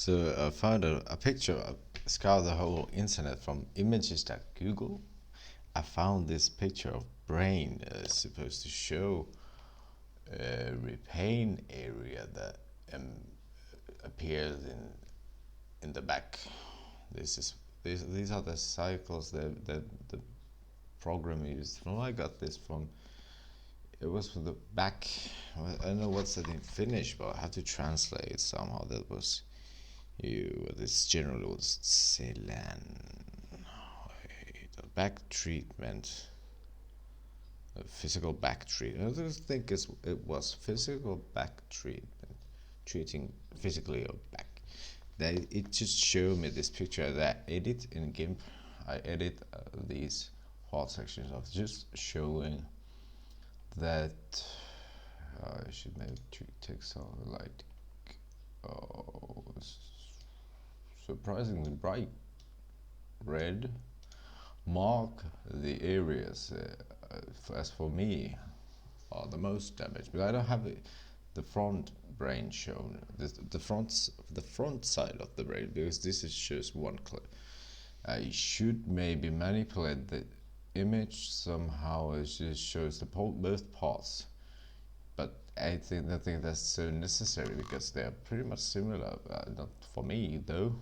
So I found a picture. I scoured the whole internet from images.google. I found this picture of brain supposed to show a pain area that appears in the back. This is these are the cycles that the program used. Well, I got this from. It was for the back. I don't know what's it in Finnish, but I had to translate it somehow. That was you. This generally was selän. The back treatment. Physical back treatment. I don't think it was physical back treatment, treating physically your back. It just showed me this picture that I edit in GIMP. I edit these hard sections of just showing that I should maybe take some like surprisingly bright red mark the areas as for me are the most damaged, but I don't have the front brain shown, the front side of the brain, because this is just one clip. I should maybe manipulate the image somehow. It just shows the both parts, but I don't think that's so necessary because they are pretty much similar. Not for me though,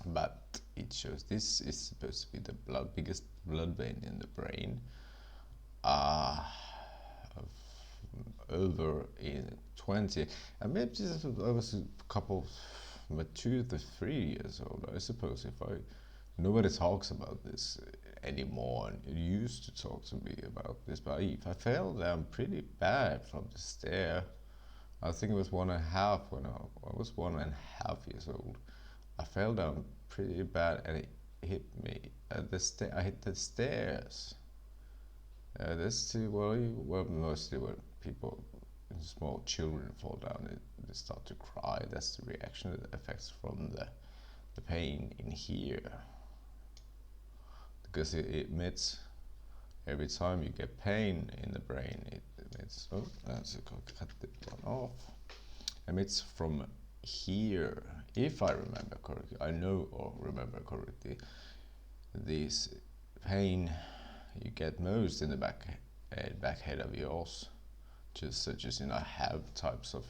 but it shows this is supposed to be the biggest blood vein in the brain. Over in 20, and maybe just I was a couple, but 2 to 3 years old. I suppose if nobody talks about this anymore, and it used to talk to me about this, but if I fell down pretty bad from the stair, I think it was 1.5 when I was 1.5 years old. I fell down pretty bad and it hit me at the stair. I hit the stairs. That's too well, mostly when people, small children fall down, they start to cry. That's the reaction that affects from the pain in here, because it emits every time you get pain in the brain. It emits. Oh, that's a cut that one off. Emits from here, if I remember correctly. I know or remember correctly. This pain you get most in the back head of yours, just such as I have types of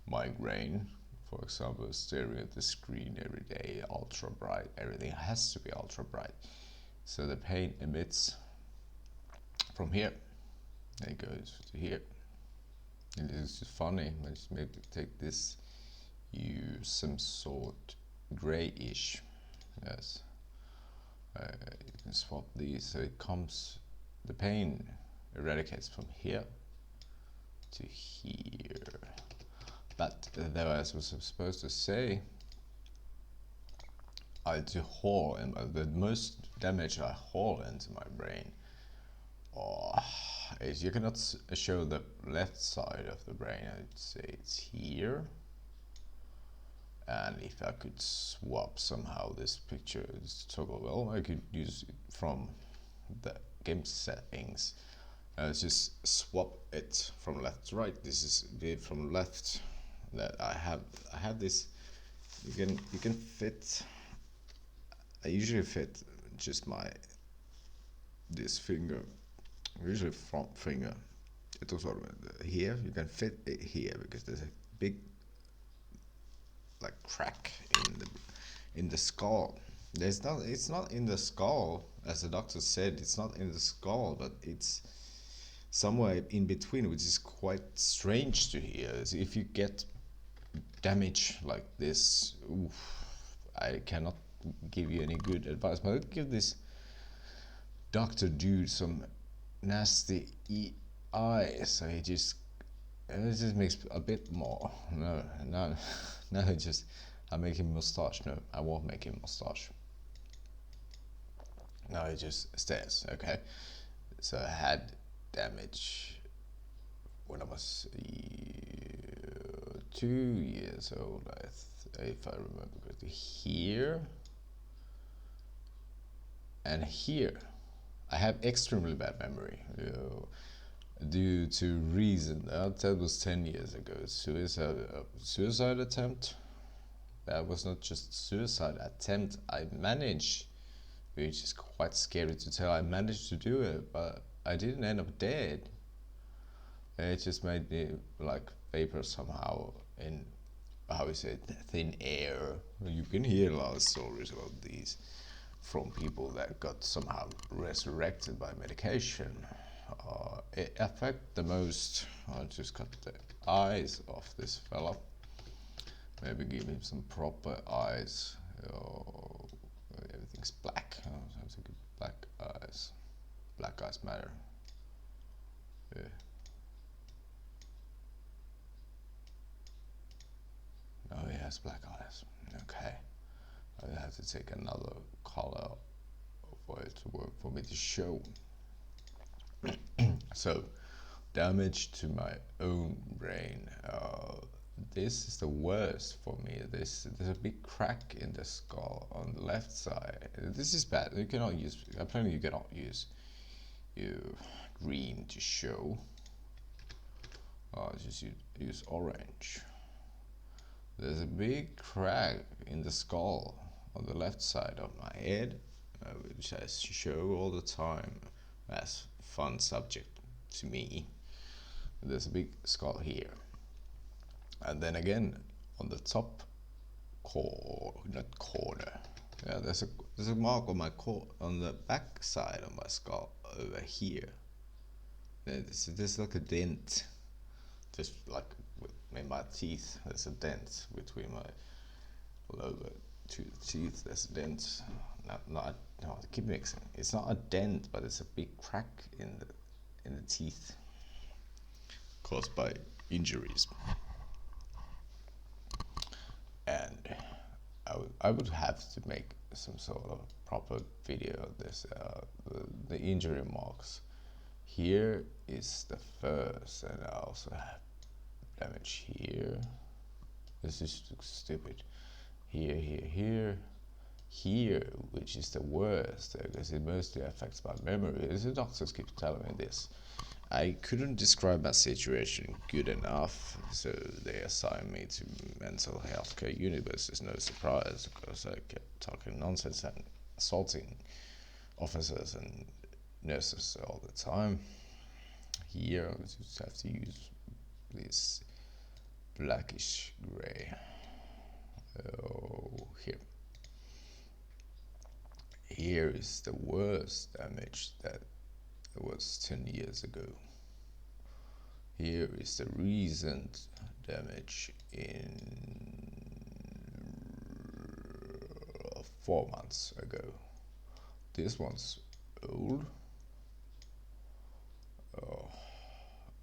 migraine, for example, staring at the screen every day, ultra bright, everything has to be ultra bright, so the pain emits from here, it goes to here. And it's just funny. Let's maybe take this, use some sort grayish, yes. You can swap these so it comes, the pain eradicates from here to here. But though, as I was supposed to say, the most damage I haul into my brain is you cannot show the left side of the brain. I'd say it's here. And if I could swap somehow this picture, this toggle, well, I could use it from the game settings. Just swap it from left to right. This is from left. That I have this. You can fit. I usually fit just this finger, usually front finger. It also here you can fit it here because there's a big like crack in the skull. It's not in the skull, as the doctor said. It's not in the skull, but it's somewhere in between, which is quite strange to hear. If you get damage like this, I cannot give you any good advice, but I'll give this doctor dude some nasty eyes. So it just makes a bit more. No, I make him mustache. No, I won't make him mustache. No, it just stares. Okay, so I had damage when I was 2 years old, if I remember correctly. Here and here, I have extremely bad memory. Due to reason that was 10 years ago. Suicide attempt. That was not just suicide attempt. I managed, which is quite scary to tell. I managed to do it, but I didn't end up dead. It just made me like vapor somehow in, how is it, thin air. You can hear a lot of stories about these from people that got somehow resurrected by medication. It affected the most. I just cut the eyes off this fella. Maybe give him some proper eyes. Oh, everything's black. Oh, sounds like black eyes. Black eyes matter. Yeah. Oh, he has black eyes. Okay. I have to take another color for it to work for me to show. So, damage to my own brain. This is the worst for me. There's a big crack in the skull on the left side. This is bad. You cannot use. Apparently, you cannot use green to show. Just use orange. There's a big crack in the skull on the left side of my head, which I show all the time as fun subject to me. There's a big skull here, and then again on the top corner. Yeah, there's a mark on my on the back side of my skull over here. There's like a dent, just like in my teeth. There's a dent between my lower two teeth. There's a dent. No, keep mixing. It's not a dent, but it's a big crack in the teeth caused by injuries. And I would have to make some sort of proper video of this. The injury marks. Here is the first, and I also have damage here. This is stupid. Here, which is the worst because it mostly affects my memory. The doctors keep telling me this. I couldn't describe my situation good enough, so they assigned me to mental health care unit. It's no surprise because I kept talking nonsense and assaulting officers and nurses all the time. Here, I just have to use this blackish gray. Oh, here is the worst damage that was 10 years ago. Here is the recent damage in 4 months ago. This one's old. Oh,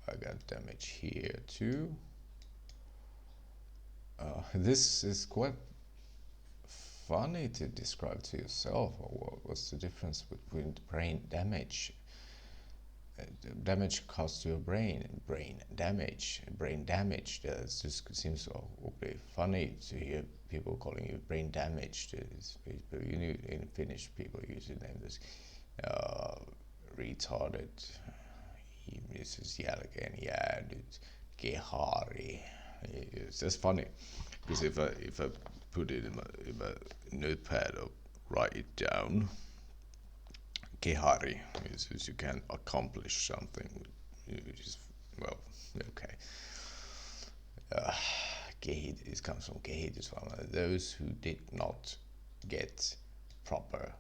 I got damage here too. This is quite funny to describe to yourself. What's the difference between brain damage? Damage caused to your brain damage. That just seems awfully funny to hear people calling you brain damaged. You know, in Finnish, people usually name this retarded. This is jälkeen jäänyt kehari. It's just funny because if I put it in my notepad or write it down, kehari is you can accomplish something, which is, well, okay. It comes from kehitysvamma, those who did not get proper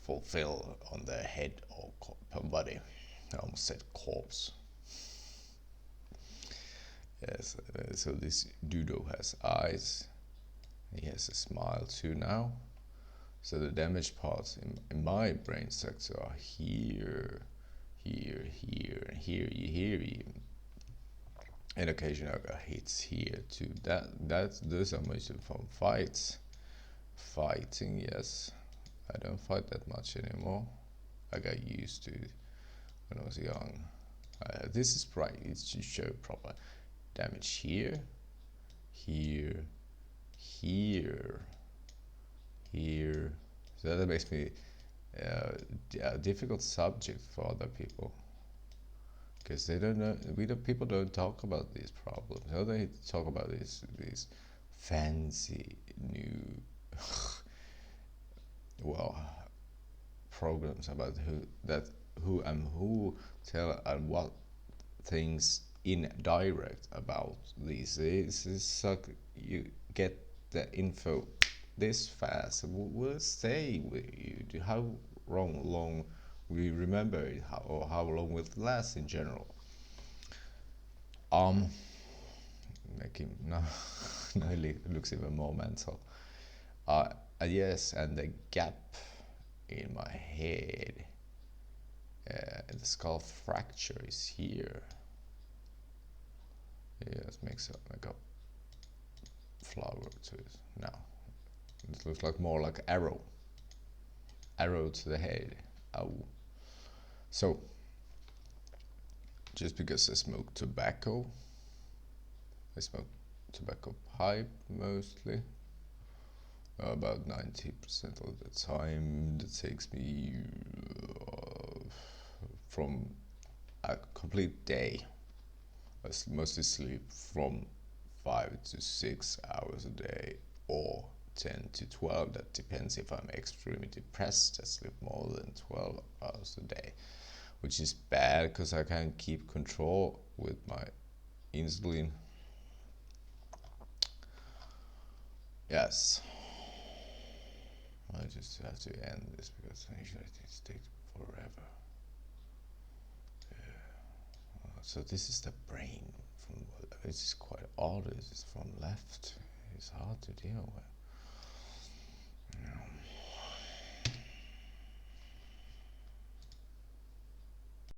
fulfill on their head or body. I almost said corpse. Yes, so this doodle has eyes. He has a smile too now. So the damaged parts in my brain sector are here, and here. And occasionally I got hits here too. Those are mostly from fights. Fighting, yes. I don't fight that much anymore. I got used to it when I was young. This is bright. It's to show proper damage here. So that makes me a difficult subject for other people because they don't know. People don't talk about these problems. How they talk about these fancy new well programs about who tell and what things indirect about these. This is like you get the info this fast. Will stay with you. How long we remember it, or how long will it last in general. Making no, no, it looks even more mental. Yes, and the gap in my head, the skull fracture is here. Yeah, let's make a flower to it. Now it looks like more like arrow to the head. Oh, so just because I smoke tobacco pipe mostly, about 90% of the time. That takes me from a complete day. I mostly sleep from 5 to 6 hours a day, or 10 to 12. That depends. If I'm extremely depressed, I sleep more than 12 hours a day, which is bad because I can't keep control with my insulin. Yes, I just have to end this because usually it takes forever. Yeah. So this is the brain. It's quite odd. It's from left. It's hard to deal with.